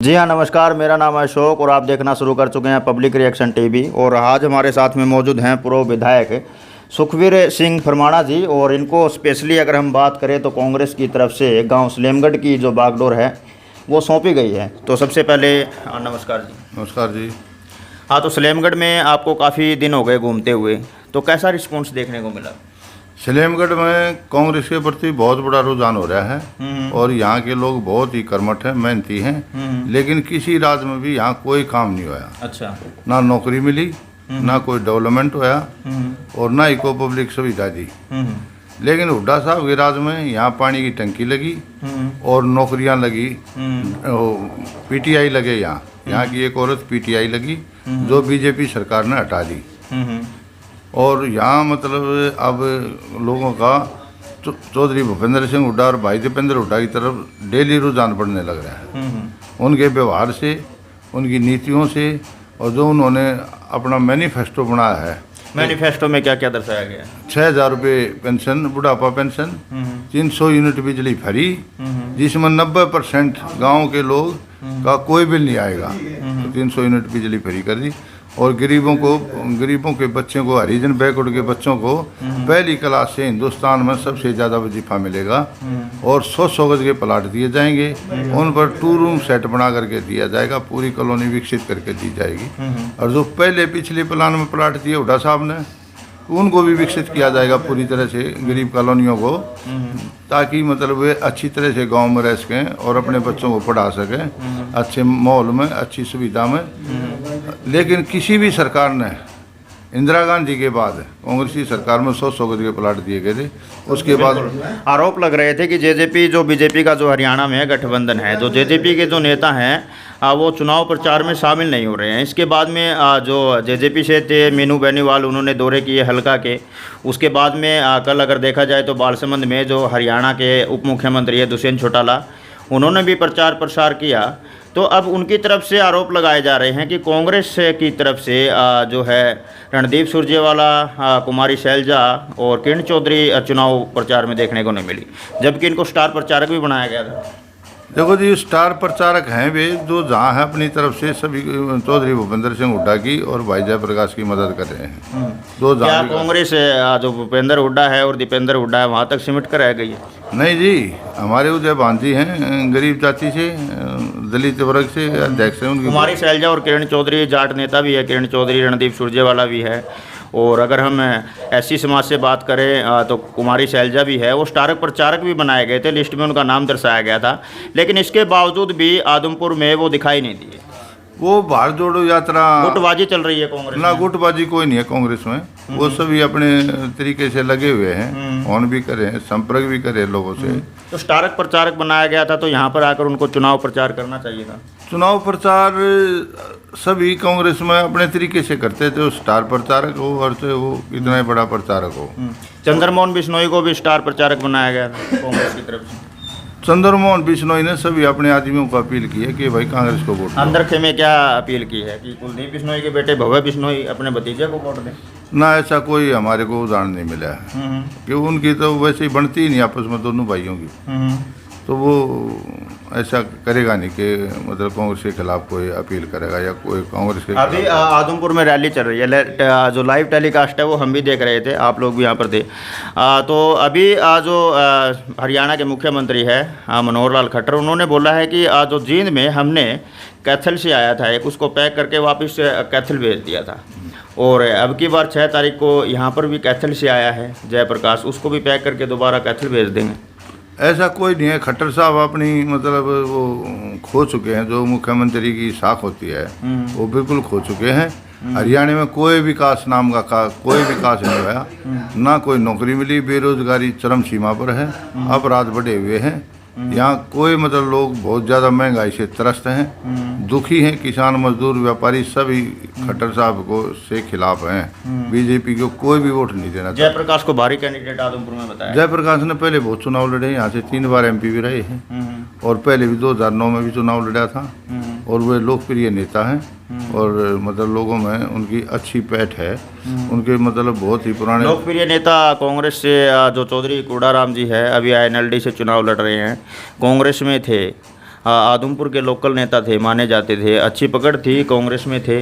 जी हाँ, नमस्कार। मेरा नाम है अशोक और आप देखना शुरू कर चुके हैं पब्लिक रिएक्शन टीवी। और आज हमारे साथ में मौजूद हैं पूर्व विधायक सुखवीर सिंह फरमाना जी। और इनको स्पेशली अगर हम बात करें तो कांग्रेस की तरफ से गांव सलेमगढ़ की जो बागडोर है वो सौंपी गई है। तो सबसे पहले नमस्कार जी। नमस्कार जी। हाँ, तो सलेमगढ़ में आपको काफ़ी दिन हो गए घूमते हुए, तो कैसा रिस्पॉन्स देखने को मिला? सलेमगढ़ में कांग्रेस के प्रति बहुत बड़ा रुझान हो रहा है और यहाँ के लोग बहुत ही कर्मठ हैं, मेहनती हैं। लेकिन किसी राज्य में भी यहाँ कोई काम नहीं हुआ। अच्छा। ना नौकरी मिली, ना कोई डेवलपमेंट हुआ और ना ही कोई पब्लिक सुविधा दी। लेकिन हुड्डा साहब के राज में यहाँ पानी की टंकी लगी और नौकरियाँ लगी। पीटीआई लगे यहाँ की एक औरत पीटीआई लगी जो बीजेपी सरकार ने हटा दी। और यहाँ मतलब अब लोगों का चौधरी भूपेंद्र सिंह हुड्डा और भाई दीपेंद्र हुड्डा की तरफ डेली रुझान बढ़ने लग रहा है। उनके व्यवहार से, उनकी नीतियों से, और जो उन्होंने अपना मैनिफेस्टो बनाया है। मैनिफेस्टो में क्या क्या दर्शाया गया? 6,000 रुपये पेंशन, बुढ़ापा पेंशन, 300 यूनिट बिजली फ्री, जिसमें 90% गाँव के लोग का कोई बिल नहीं आएगा। तो 300 यूनिट बिजली फ्री कर दी। और गरीबों के बच्चों को, हरिजन बैकवर्ड के बच्चों को पहली क्लास से हिंदुस्तान में सबसे ज़्यादा वजीफा मिलेगा। और 100 गज के प्लाट दिए जाएंगे, उन पर 2 रूम सेट बना करके दिया जाएगा, पूरी कॉलोनी विकसित करके दी जाएगी। और जो पहले पिछले प्लान में प्लाट दिए हुड्डा साहब ने, उनको भी विकसित किया जाएगा पूरी तरह से गरीब कॉलोनियों को, ताकि मतलब वे अच्छी तरह से गांव में रह सकें और अपने बच्चों को पढ़ा सकें अच्छे माहौल में, अच्छी सुविधा में। लेकिन किसी भी सरकार ने, इंदिरा गांधी के बाद कांग्रेस की सरकार में 100 गज के प्लाट दिए गए थे। उसके बाद आरोप लग रहे थे कि जेजेपी, जो बीजेपी का जो हरियाणा में गठबंधन है, जो जेजेपी के जो नेता हैं वो चुनाव प्रचार में शामिल नहीं हो रहे हैं। इसके बाद में जो जेजेपी से थे मीनू बेनीवाल, उन्होंने दौरे किए हल्का के। उसके बाद में कल अगर देखा जाए तो बालसमंद में जो हरियाणा के उप मुख्यमंत्री है दुष्यंत चौटाला, उन्होंने भी प्रचार प्रसार किया। तो अब उनकी तरफ से आरोप लगाए जा रहे हैं कि कांग्रेस की तरफ से जो है रणदीप सुरजेवाला, कुमारी शैलजा और किरण चौधरी चुनाव प्रचार में देखने को नहीं मिली, जबकि इनको स्टार प्रचारक भी बनाया गया था। देखो जी, स्टार प्रचारक हैं वे जो जहाँ है अपनी तरफ से सभी चौधरी भूपेंद्र सिंह हुड्डा की और भाई जयप्रकाश की मदद कर रहे हैं। जो क्या कांग्रेस जो भूपेंद्र हुड्डा है और दीपेंद्र हुड्डा है वहाँ तक सिमट कर रह गई है? नहीं जी, हमारे उदय भांजी हैं गरीब जाति से, दलित वर्ग से अध्यक्ष हैं। उनकी कुमारी शैलजा और किरण चौधरी जाट नेता भी है, किरण चौधरी रणदीप सुरजेवाला भी है। और अगर हम एससी समाज से बात करें तो कुमारी शैलजा भी है। वो स्टार प्रचारक भी बनाए गए थे, लिस्ट में उनका नाम दर्शाया गया था, लेकिन इसके बावजूद भी आदमपुर में वो दिखाई नहीं दिए। वो भारत जोड़ो यात्रा, गुटबाजी चल रही है कांग्रेस ना? गुटबाजी कोई नहीं है कांग्रेस में। वो सभी अपने तरीके से लगे हुए हैं, फोन भी करे, संपर्क भी करे लोगों से। तो स्टारक प्रचारक बनाया गया था, तो यहाँ पर आकर उनको चुनाव प्रचार करना चाहिए था। चुनाव प्रचार सभी कांग्रेस में अपने तरीके से करते थे, स्टार प्रचारक हो और चाहे वो कितना ही बड़ा प्रचारक हो। चंद्रमोहन बिश्नोई को भी स्टार प्रचारक बनाया गया था कांग्रेस की तरफ से। चंद्रमोहन बिश्नोई ने सभी अपने आदमियों को अपील की है कि भाई कांग्रेस को वोट दो। अंदरखे में क्या अपील की है कि कुलदीप बिश्नोई के बेटे भव्य बिश्नोई अपने भतीजे को वोट दें? ना, ऐसा कोई हमारे को उदाहरण नहीं मिला है कि उनकी तो वैसे ही बनती ही नहीं आपस में दोनों भाइयों की। तो वो ऐसा करेगा नहीं कि मतलब कांग्रेस के खिलाफ कोई अपील करेगा या कोई कांग्रेस के। अभी आदमपुर में रैली चल रही है, जो लाइव टेलीकास्ट है वो हम भी देख रहे थे, आप लोग भी यहाँ पर थे। तो अभी जो हरियाणा के मुख्यमंत्री है मनोहर लाल खट्टर, उन्होंने बोला है कि जो जींद में हमने कैथल से आया था एक, उसको पैक करके वापस कैथल भेज दिया था। और अब की बार 6 तारीख को यहाँ पर भी कैथल से आया है जयप्रकाश, उसको भी पैक करके दोबारा कैथल भेज देंगे। ऐसा कोई नहीं है। खट्टर साहब अपनी मतलब वो खो चुके हैं, जो मुख्यमंत्री की साख होती है वो बिल्कुल खो चुके हैं। हरियाणा में कोई विकास नाम का कोई विकास नहीं हुआ, ना कोई नौकरी मिली, बेरोजगारी चरम सीमा पर है, अपराध बढ़े हुए हैं। यहाँ कोई मतलब लोग बहुत ज़्यादा महंगाई से त्रस्त हैं, दुखी हैं। किसान, मजदूर, व्यापारी सभी खट्टर साहब को से खिलाफ हैं। बीजेपी को कोई भी वोट नहीं देना। जयप्रकाश को भारी कैंडिडेट आदमपुर में बताया। जयप्रकाश ने पहले बहुत चुनाव लड़े, यहाँ से 3 बार MP भी रहे हैं और पहले भी 2009 में भी चुनाव लड़ा था। और वे लोकप्रिय नेता हैं और मतलब लोगों में उनकी अच्छी पैठ है। उनके मतलब बहुत ही पुराने लोकप्रिय नेता कांग्रेस से जो चौधरी कूड़ाराम जी है, अभी INLD से चुनाव लड़ रहे हैं, कांग्रेस में थे। आदमपुर के लोकल नेता थे, माने जाते थे, अच्छी पकड़ थी, कांग्रेस में थे।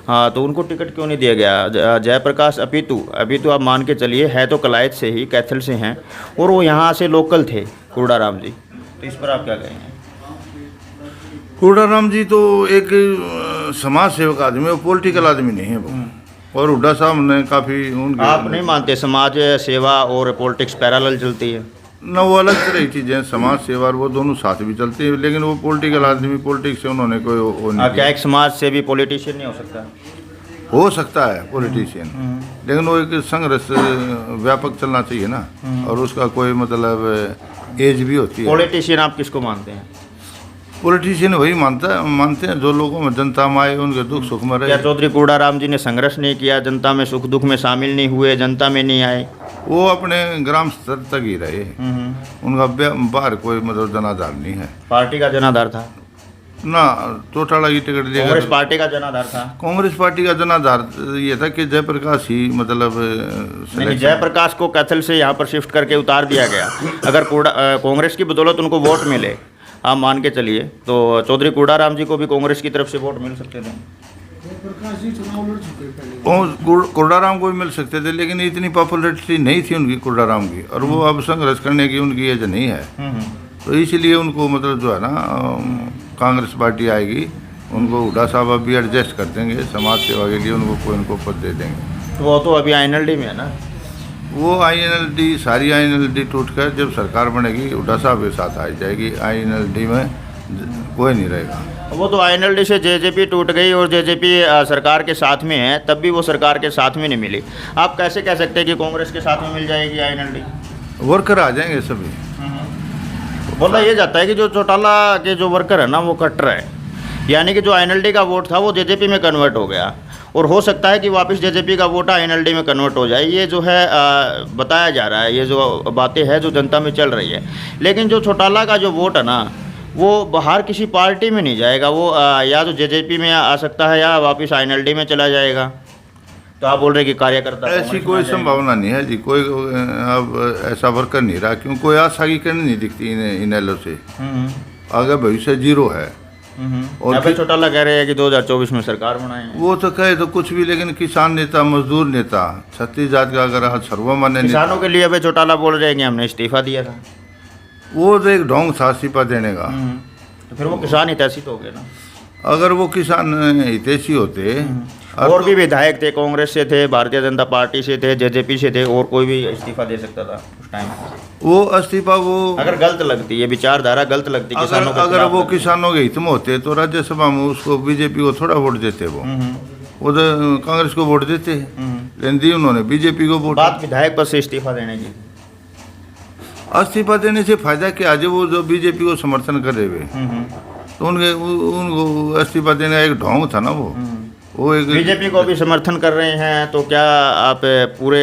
तो उनको टिकट क्यों नहीं दिया गया? जयप्रकाश अपितु आप मान के चलिए है तो कलायत से ही, कैथल से हैं, और वो यहाँ से लोकल थे, कुर्डाराम जी। तो इस पर आप क्या कहेंगे? कुर्डाराम जी तो एक समाज सेवक आदमी है, वो पॉलिटिकल आदमी नहीं है वो। और हुड्डा साहब ने काफ़ी उनके, आप नहीं मानते समाज सेवा और पॉलिटिक्स पैरेलल चलती है? न, वो अलग तरह की चीज़ें हैं, समाज सेवा और वो दोनों साथ भी चलती है, लेकिन वो पॉलिटिकल आदमी, पॉलिटिक्स से उन्होंने कोई वो नहीं क्या एक समाज से भी पॉलिटिशियन नहीं हो सकता? हो सकता है पॉलिटिशियन, लेकिन वो एक संघर्ष व्यापक चलना चाहिए ना, और उसका कोई मतलब एज भी होती है। पॉलिटिशियन आप किसको मानते हैं? पॉलिटिशियन वही मानते हैं जो लोगों में जनता में आए, उनके दुख सुख में रहे। क्या चौधरी कुर्डाराम जी ने संघर्ष नहीं किया, जनता में सुख दुख में शामिल नहीं हुए, जनता में नहीं आए? वो अपने ग्राम स्तर तक ही रहे, उनका बाहर कोई मतलब जनाधार नहीं है। पार्टी का जनाधार था ना, चौटाला की टिकट लिया, कांग्रेस पार्टी का जनाधार था। कांग्रेस पार्टी का जनाधार ये था कि जयप्रकाश ही मतलब नहीं, जयप्रकाश को कैथल से यहाँ पर शिफ्ट करके उतार दिया गया। अगर कांग्रेस की बदौलत उनको वोट मिले, आप मान के चलिए, तो चौधरी कुर्डाराम जी को भी कांग्रेस की तरफ से वोट मिल सकते थे। कुर्डाराम को भी मिल सकते थे, लेकिन इतनी पॉपुलैरिटी नहीं थी उनकी कुर्डाराम की, और वो अब संघर्ष करने की उनकी एज नहीं है, तो इसलिए उनको मतलब जो है ना कांग्रेस पार्टी आएगी, उनको हुड्डा साहब अभी एडजस्ट कर देंगे, समाज सेवा के लिए उनको पद दे देंगे। तो वो तो अभी INLD में है ना? वो INLD, सारी INLD टूट कर जब सरकार बनेगी हुड्डा साहब के साथ आ जाएगी, INLD में कोई नहीं रहेगा। वो तो INLD से JJP टूट गई, और JJP सरकार के साथ में है, तब भी वो सरकार के साथ में नहीं मिली। आप कैसे कह सकते हैं कि कांग्रेस के साथ में मिल जाएगी INLD? वर्कर आ जाएंगे सभी। बोला ये जाता है कि जो चौटाला के जो वर्कर है ना, वो कट्टर है, यानी कि जो INLD का वोट था वो JJP में कन्वर्ट हो गया, और हो सकता है कि वापस JJP का वोट INLD में कन्वर्ट हो जाए। ये जो है बताया जा रहा है, ये जो बातें हैं जो जनता में चल रही है। लेकिन जो चौटाला का जो वोट है ना, वो बाहर किसी पार्टी में नहीं जाएगा, वो या तो JJP में आ सकता है या वापस INLD में चला जाएगा। तो आप बोल रहे हैं कि कार्यकर्ता, ऐसी कोई संभावना नहीं है जी, कोई अब ऐसा वर्कर नहीं रहा, क्यों कोई आशा की किरण नहीं दिखती इनेलो से। आगे भविष्य जीरो है। और चौटाला कह रहे हैं कि 2024 में सरकार बनाएंगे। वो तो कहे तो कुछ भी, लेकिन किसान नेता, मजदूर नेता, छत्तीस जात का अगर आज सर्वमान्य किसानों के लिए अभी चौटाला बोल रहे हैं कि हमने इस्तीफा दिया था, वो तो एक ढोंग था इस्तीफा देने का। तो फिर वो किसान हितैषी तो हो गए ना। अगर वो किसान हितैषी होते, और भी विधायक थे, कांग्रेस से थे, भारतीय जनता पार्टी से थे, JJP से थे, और कोई भी इस्तीफा दे सकता था उस टाइम। वो इस्तीफा वो अगर गलत लगती है, विचारधारा गलत लगती, किसानों अगर वो किसानों के हित में होते तो राज्यसभा में उसको BJP को थोड़ा वोट देते, वो तो कांग्रेस को वोट देते, लेकिन दी उन्होंने BJP को वोट। बात विधायक पद से इस्तीफा देने की, इस्तीफा देने से फायदा क्या? आज वो जो BJP को समर्थन कर रहे हुए, तो उनको इस्तीफा देने का एक ढोंग था ना वो एक BJP को भी समर्थन कर रहे हैं, तो क्या आप पूरे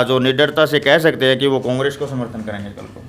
जो निडरता से कह सकते हैं कि वो कांग्रेस को समर्थन करेंगे कल को?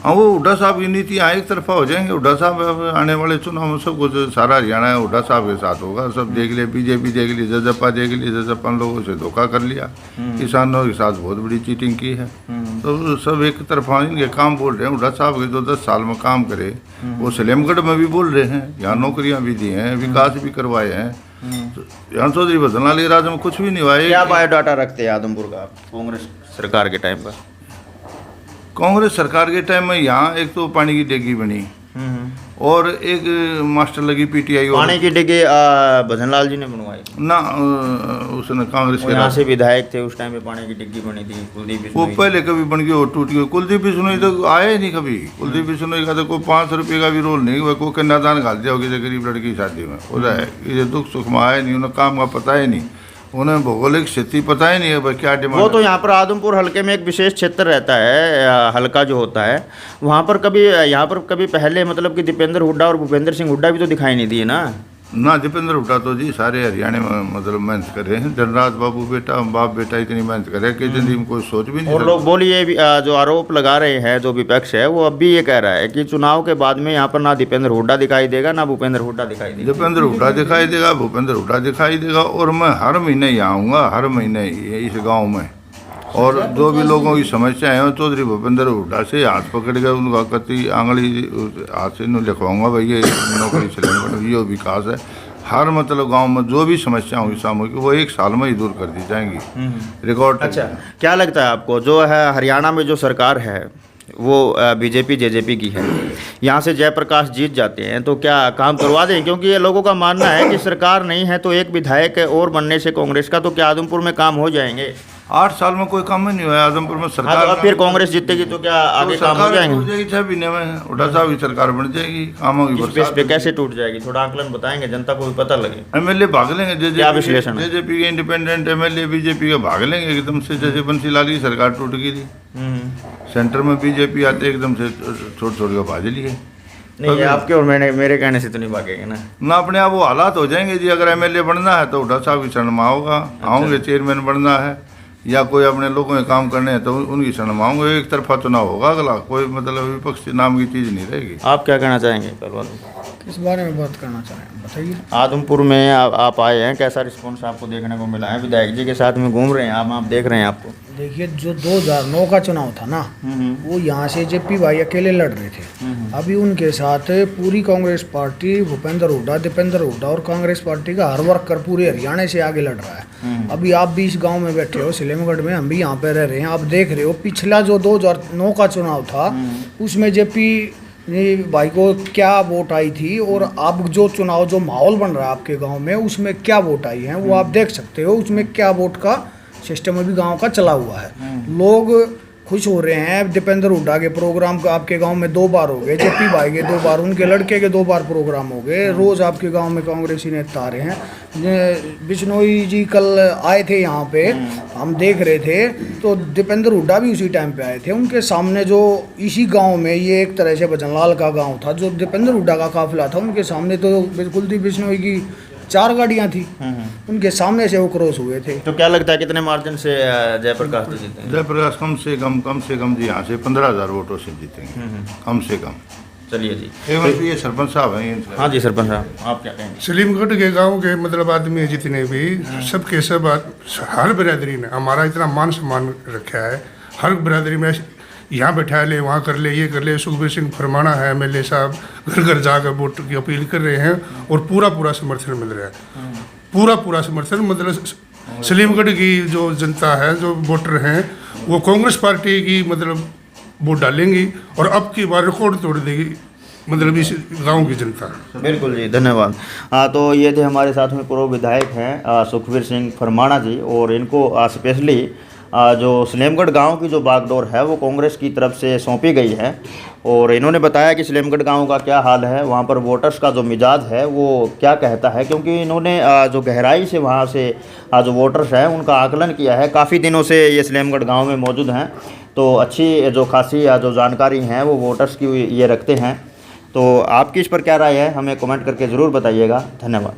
हाँ, वो हुड्डा साहब की नीतियाँ एक तरफा हो जाएंगे। हुड्डा साहब आने वाले चुनाव में सब कुछ सारा हरियाणा है हुड्डा साहब के साथ होगा। सब देख लिया, BJP देख ली, जजपा देख ली, जजपा लोगों से धोखा कर लिया, किसानों के साथ बहुत बड़ी चीटिंग की है। तो सब एक तरफा इनके काम बोल रहे हैं। हुड्डा साहब के जो 10 साल में काम करे, वो सलेमगढ़ में भी बोल रहे हैं, यहाँ नौकरियाँ भी दी हैं, विकास भी करवाए हैं। यहाँ चौधरी भजनलाल के राज में कुछ भी नहीं हुआ है। क्या बायोडाटा रखते हैं आदमपुर का कांग्रेस सरकार के टाइम का? कांग्रेस सरकार के टाइम में यहाँ एक तो पानी की डेगी बनी और एक मास्टर लगी PTI। पानी की डेगी भजनलाल जी ने बनवाई ना, उसने कांग्रेस के यहाँ से विधायक थे उस टाइम पे पानी की डिग्गी बनी थी। कुलदीप वो बिश्नोई पहले कभी बन गई और टूट गई। कुलदीप बिश्नोई तो आया ही नहीं कभी। कुलदीप बिश्नोई का तो कोई 5 रुपये का भी रोल नहीं हुआ। कोई कन्यादान घाल दिया होगी गरीब लड़की की शादी में, होता है ये दुख सुख में आया नहीं, उन्हें काम का पता ही नहीं, उन्हें भौगोलिक स्थिति पता ही नहीं है भाई क्या डिमांड। वो तो यहाँ पर आदमपुर हल्के में एक विशेष क्षेत्र रहता है, हल्का जो होता है वहाँ पर कभी यहाँ पर कभी पहले मतलब कि दीपेंद्र हुड्डा और भूपेंद्र सिंह हुड्डा भी तो दिखाई नहीं दिए ना। दीपेंद्र हुड्डा तो जी सारे हरियाणा में मतलब मेहनत कर रहे हैं। जनराज बाबू बेटा बाप बेटा इतनी मेहनत कर रहे हैं कि जिंदगी में कोई सोच भी नहीं। और लोग बोलिए जो आरोप लगा रहे हैं, जो विपक्ष है वो अब भी ये कह रहा है कि चुनाव के बाद में यहाँ पर ना दीपेंद्र हुड्डा दिखाई देगा ना भूपेंद्र हुड्डा दिखाई देगा। दीपेंद्र हुड्डा दिखाई देगा, भूपेंद्र हुड्डा दिखाई देगा। और मैं हर महीने यहाँ आऊँगा, हर महीने इस गाँव में। और जो भी लोगों की समस्या है चौधरी भूपेंद्र हुड्डा से हाथ पकड़ के उनका कति आंगली हाथ से लिखवाऊंगा भाई ये नौकरी चलेंगे, ये विकास है। हर मतलब गांव में जो भी समस्या होगी सामूहिक वो 1 साल में ही दूर कर दी जाएंगी। रिकॉर्ड। अच्छा, क्या लगता है आपको जो है हरियाणा में जो सरकार है वो बीजेपी जेजेपी की है, यहाँ से जयप्रकाश जीत जाते हैं तो क्या काम करवा दें? क्योंकि ये लोगों का मानना है कि सरकार नहीं है तो एक विधायक और बनने से कांग्रेस का तो क्या आदमपुर में काम हो जाएंगे? 8 साल में कोई काम ही नहीं हुआ आजमपुर में। हाँ, सरकार तो अब फिर कांग्रेस जीतेगी तो क्या आगे काम हो जाएंगे? 6 महीने में हुड्डा साहब की सरकार बन जाएगी, काम होगी। इस बेस पे कैसे टूट जाएगी, थोड़ा आकलन बताएंगे, जनता को भी पता लगे। एमएलए भाग लेंगे, क्या विश्लेषण है? जेजेपी के इंडिपेंडेंट एमएलए बीजेपी के भाग लेंगे एकदम से, जैसे बंसीलाल की सरकार टूट गई थी। सेंटर में बीजेपी आते एकदम से छोड़ छोड़ के भाज लिए। नहीं, ये आपके और मेरे कहने से तो नहीं भागेंगे ना अपने आप वो हालात हो जाएंगे जी। अगर एमएलए बनना है तो हुड्डा साहब की शरण में आओगा, आऊँगे। चेयरमैन बनना है या कोई अपने लोगों के काम करने हैं तो उनकी शरण में आऊँगे। एक तरफा चुनाव होगा, अगला कोई मतलब विपक्ष नाम की चीज़ नहीं रहेगी। आप क्या कहना चाहेंगे पहलवान? किस बारे में बात करना चाहें बताइए। आदमपुर में आप आए हैं, कैसा रिस्पॉन्स आपको देखने को मिला है? विधायक जी के साथ में घूम रहे हैं आप देख रहे हैं आपको। देखिए, जो 2009 का चुनाव था ना, वो यहाँ से जेपी भाई अकेले लड़ रहे थे। अभी उनके साथ पूरी कांग्रेस पार्टी, भूपेंद्र हुड्डा, दीपेंद्र हुड्डा और कांग्रेस पार्टी का हर वर्कर पूरे हरियाणा से आगे लड़ रहा है। अभी आप भी इस गांव में बैठे हो सिलेमगढ़ में, हम भी यहाँ पे रह रहे हैं। आप देख रहे हो पिछला जो 2009 का चुनाव था उसमें जेपी भाई को क्या वोट आई थी और अब जो चुनाव जो माहौल बन रहा है आपके गांव में उसमें क्या वोट आई है वो आप देख सकते हो। उसमें क्या वोट का सिस्टम अभी गांव का चला हुआ है। लोग खुश हो रहे हैं। दीपेंद्र हुड्डा के प्रोग्राम का आपके गांव में 2 बार हो गए, जेपी भाई के 2 बार, उनके लड़के के 2 बार प्रोग्राम हो गए। रोज़ आपके गांव में कांग्रेसी नेता आ रहे हैं। बिश्नोई जी कल आए थे यहाँ पे, हम देख रहे थे, तो दीपेंद्र हुड्डा भी उसी टाइम पे आए थे। उनके सामने जो इसी गांव में, ये एक तरह से भजनलाल का गांव था, जो दीपेंद्र हुड्डा का काफिला था, उनके सामने तो बिल्कुल दी बिश्नोई की 4 गाड़ियाँ थी, उनके सामने से वो क्रॉस हुए थे। तो क्या लगता है कितने मार्जिन से जयप्रकाश जी जीतेंगे? जयप्रकाश कम से कम जी यहाँ से 15,000 वोटों से जीतेंगे, कम से कम। चलिए जी, ये सरपंच साहब हैं। हाँ जी सरपंच साहब, आप क्या कहेंगे? सलीमगढ़ के गांव के मतलब आदमी जितने भी सबके सब हर बिरादरी ने हमारा इतना मान सम्मान रखा है। हर बिरादरी में यहाँ बैठा ले, वहाँ कर ले, ये कर ले। सुखबीर सिंह फरमाना है एमएलए साहब, घर घर जाकर वोट की अपील कर रहे हैं और पूरा समर्थन मिल रहा है। पूरा समर्थन मतलब सलीमगढ़ की जो जनता है, जो वोटर हैं, वो कांग्रेस पार्टी की मतलब वोट डालेंगी और अब की बार रिकॉर्ड तोड़ देगी मतलब इस गांव की जनता। बिल्कुल जी, धन्यवाद। तो ये थे हमारे साथ में पूर्व विधायक हैं सुखबीर सिंह फरमाना जी, और इनको स्पेशली जो सलेमगढ़ गांव की जो बागडोर है वो कांग्रेस की तरफ से सौंपी गई है। और इन्होंने बताया कि सलेमगढ़ गांव का क्या हाल है, वहां पर वोटर्स का जो मिजाज है वो क्या कहता है, क्योंकि इन्होंने जो गहराई से वहां से जो वोटर्स हैं उनका आकलन किया है। काफ़ी दिनों से ये सलेमगढ़ गांव में मौजूद हैं, तो अच्छी जो खासी जो जानकारी हैं वो वोटर्स की ये रखते हैं। तो आपकी इस पर क्या राय है, हमें कमेंट करके ज़रूर बताइएगा। धन्यवाद।